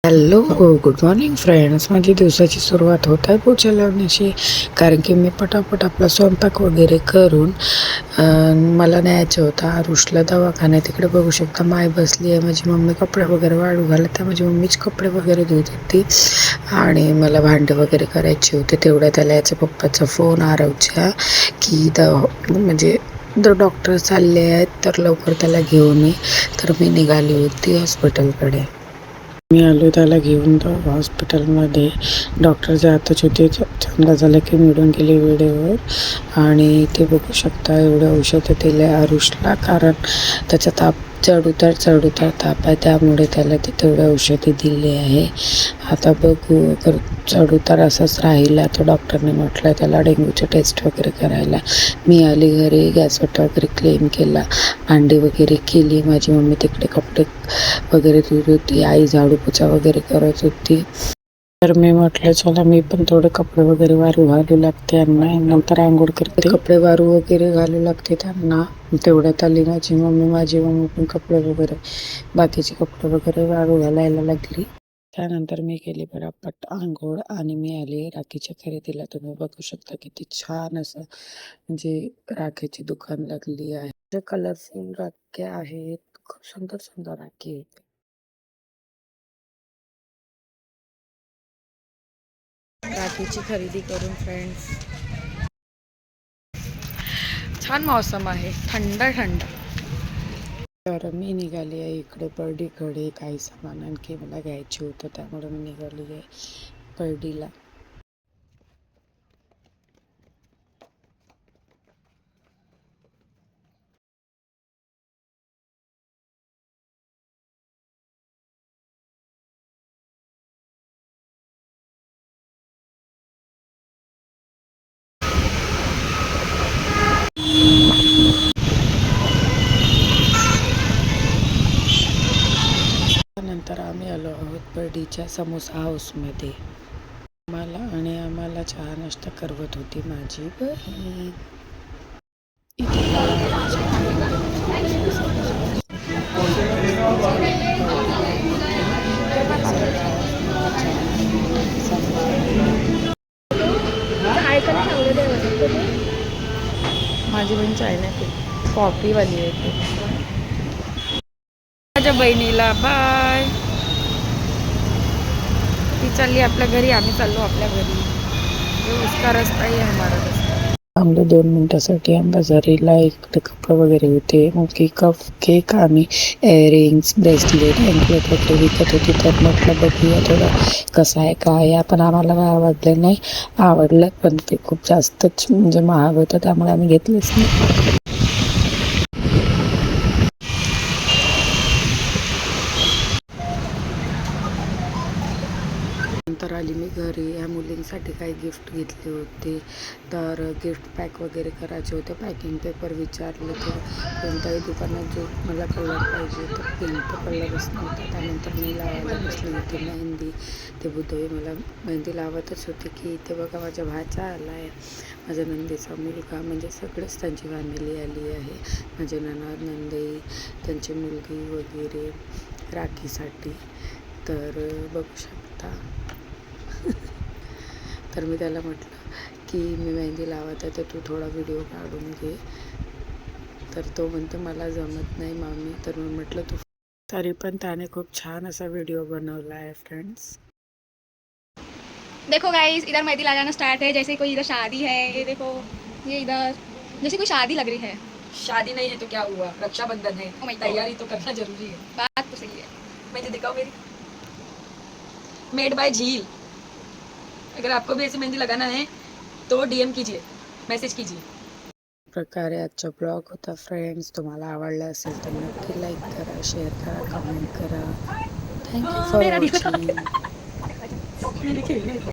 Hello good morning friends. माझी दिवसाची सुरुवात होत आहे पोछा लावण्याची, कारण की मी पटापट आपला स्वयंपाक वगैरे करून मला न्यायचं होतं आरुषला दवाखान्यात. तिकडे बघू शकता माय बसली आहे, माझी मम्मी कपडे वगैरे वाळू घालत आहे. माझी मम्मीच कपडे वगैरे धुत होती आणि मला भांडे वगैरे करायचे होते. तेवढ्या त्याला याच्या पप्पाचा फोन आरवच्या की म्हणजे डॉक्टर चालले आहेत तर लवकर त्याला घेऊन ये. तर मी निघाली होती हॉस्पिटलकडे. मी आलो त्याला घेऊन हॉस्पिटलमध्ये. डॉक्टर जातच होते, चांगला झालं की मिळून गेले वेळेवर. आणि ते बघू शकता एवढं औषधं दिले आरुषला, कारण त्याचा ताप चढउतार ताप आहे, त्यामुळे त्याला ते तेवढे औषधे दिले आहे. आता बघू अगर चढउतार असाच राहिला तर डॉक्टरने म्हटलं त्याला डेंग्यूचे टेस्ट वगैरे करायला. मी आली घरी, गॅसवटा वगैरे क्लीन केला, भांडी वगैरे केली. माझी मम्मी तिकडे कपडे वगैरे धुत होती, आई झाडू पोछा वगैरे करत होती. तर मी म्हटलं चला मी पण थोडे कपडे वगैरे वारू घालू लागते यांना, नंतर आंघोळ करते. कपडे वारू वगैरे घालू लागते त्यांना. तेवढ्यात आली माझी मम्मी पण कपडे वगैरे बाकीचे कपडे वगैरे वारू घालायला लागली. त्यानंतर मी केली पटापट आंघोळ आणि मी आली राखीच्या खरेदीला. तुम्ही बघू शकता किती छान असं म्हणजे राखीची दुकान लागली आहे. कलरफुल राख्या आहेत, खूप सुंदर सुंदर राखी आहेत. राखीची खरेदी करून फ्रेंड्स. छान मौसम आहे, थंड थंड. तर मी निघाली आहे इकडे बर्डीकडे. काही सामान आणखी मला घ्यायचे होतं, त्यामुळे मी निघाली आहे बर्डीला. त्यानंतर आम्ही आलो आहोत बर्डीच्या समोसा हाऊसमध्ये. आम्हाला चहा नाश्ता करवत होती माझी बहीण. माझी बहीण चायना कॉफीवाली आहे. माझ्या बहिणीला बाय. ती चालली आपल्या घरी, आम्ही चाललो आपल्या घरी. उसका रस्ता ही हमारा रस्ता. आम्ही 2 मिनिटासाठी अंबाझरीला इकडे कपडे वगैरे होते. मग केक आणि इयरिंग्स, ब्रेसलेट, अँकलेट वगैरे विकत होती. तर म्हटलं बघूया थोडं कसं आहे काय आहे. पण आम्हाला काय आवडलं नाही. आवडलं पण ते खूप जास्तच म्हणजे महाग होतं, त्यामुळे आम्ही घेतलंच नाही. नंतर आली मी घरी. ह्या मुलींसाठी काही गिफ्ट घेतले होते, तर गिफ्ट पॅक वगैरे करायचे होते. पॅकिंग पेपर विचारले तर कोणत्याही दुकानात जो मला कलर पाहिजे तर पिंक कलरच नव्हता. त्यानंतर मी लावायला बसली होती मेहंदी. ते बुद्धवी मला मेहंदी लावतच होते की इथे बघा माझ्या भाचा आला आहे, माझ्या नंदेचा मुलगा, म्हणजे सगळेच त्यांची फॅमिली आली आहे. माझे नणंद, नंदई, त्यांची मुलगी वगैरे राखीसाठी. तर बघू शकता. तर मी त्याला म्हटलं की मी मेहंदी लावत आहे तर तू थोडा व्हिडिओ काढून घे. तर तो म्हणतो मला जमत नाही मामी. तर मी म्हटलं तू. तरी पण त्याने खूप छान असा व्हिडिओ बनवला आहे फ्रेंड्स. देखो गाइस, इधर मेहंदी लगाना स्टार्ट है, जैसे कोई इधर शादी है। ये देखो, ये इधर जैसे कोई शादी लग रही है। शादी नहीं है तो क्या हुआ, रक्षाबंधन है, Oh my God. तैयारी तो करना जरूरी है। बात तो सही है। मेहंदी दिखाओ मेरी, मेड बाय झील। अगर आपको भी ऐसी मेहंदी लगाना है तो डीएम कीजिए, मैसेज कीजिए. प्रकारे आजचा ब्लॉग होता फ्रेंड्स. तुम्हाला आवडला असेल तर नक्की लाईक करा, शेअर करा, कमेंट करा. Thank you for watching.